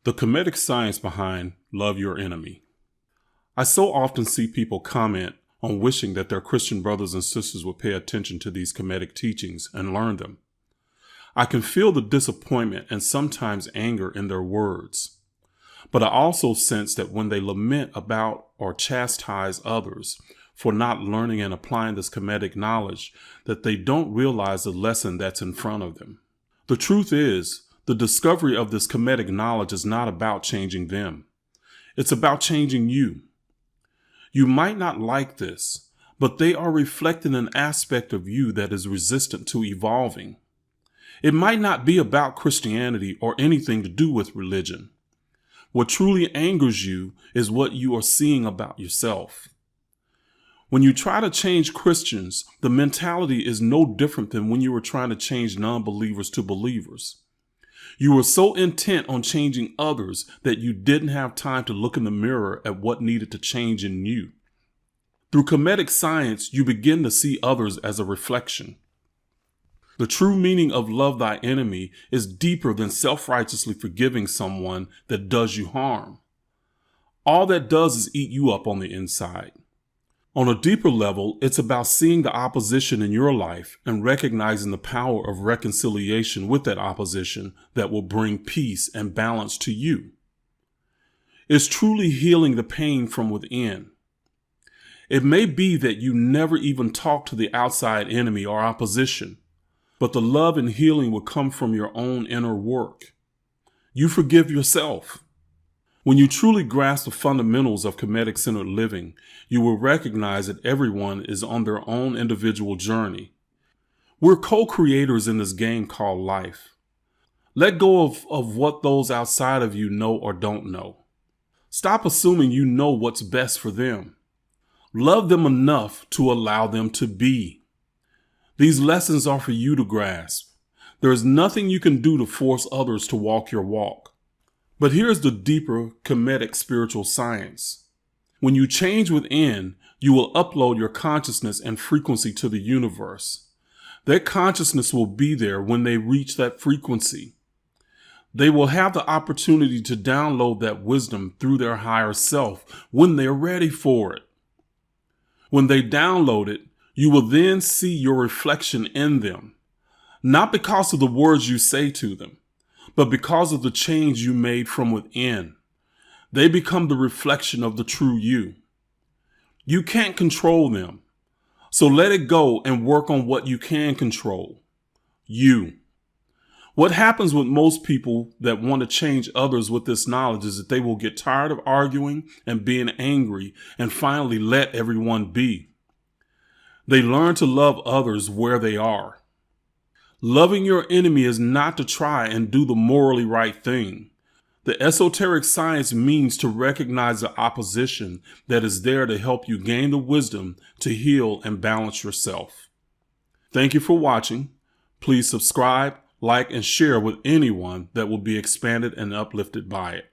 The Kemetic Science behind Love Your Enemy. I so often see people comment on wishing that their Christian brothers and sisters would pay attention to these Kemetic teachings and learn them. I can feel the disappointment and sometimes anger in their words. But I also sense that when they lament about or chastise others for not learning and applying this Kemetic knowledge, that they don't realize the lesson that's in front of them. The truth is, the discovery of this Kemetic knowledge is not about changing them. It's about changing you. You might not like this, but they are reflecting an aspect of you that is resistant to evolving. It might not be about Christianity or anything to do with religion. What truly angers you is what you are seeing about yourself. When you try to change Christians, the mentality is no different than when you were trying to change non-believers to believers. You were so intent on changing others that you didn't have time to look in the mirror at what needed to change in you. Through Kemetic Science, you begin to see others as a reflection. The true meaning of love thy enemy is deeper than self-righteously forgiving someone that does you harm. All that does is eat you up on the inside. On a deeper level, it's about seeing the opposition in your life and recognizing the power of reconciliation with that opposition that will bring peace and balance to you. It's truly healing the pain from within. It may be that you never even talk to the outside enemy or opposition, but the love and healing will come from your own inner work. You forgive yourself. When you truly grasp the fundamentals of Kemetic-centered living, you will recognize that everyone is on their own individual journey. We're co-creators in this game called life. Let go of what those outside of you know or don't know. Stop assuming you know what's best for them. Love them enough to allow them to be. These lessons are for you to grasp. There is nothing you can do to force others to walk your walk. But here's the deeper Kemetic spiritual science. When you change within, you will upload your consciousness and frequency to the universe. That consciousness will be there when they reach that frequency. They will have the opportunity to download that wisdom through their higher self when they're ready for it. When they download it, you will then see your reflection in them, not because of the words you say to them, but because of the change you made from within. They become the reflection of the true you. You can't control them, so let it go and work on what you can control. You. What happens with most people that want to change others with this knowledge is that they will get tired of arguing and being angry and finally let everyone be. They learn to love others where they are. Loving your enemy is not to try and do the morally right thing. The esoteric science means to recognize the opposition that is there to help you gain the wisdom to heal and balance yourself. Thank you for watching. Please subscribe, like, and share with anyone that will be expanded and uplifted by it.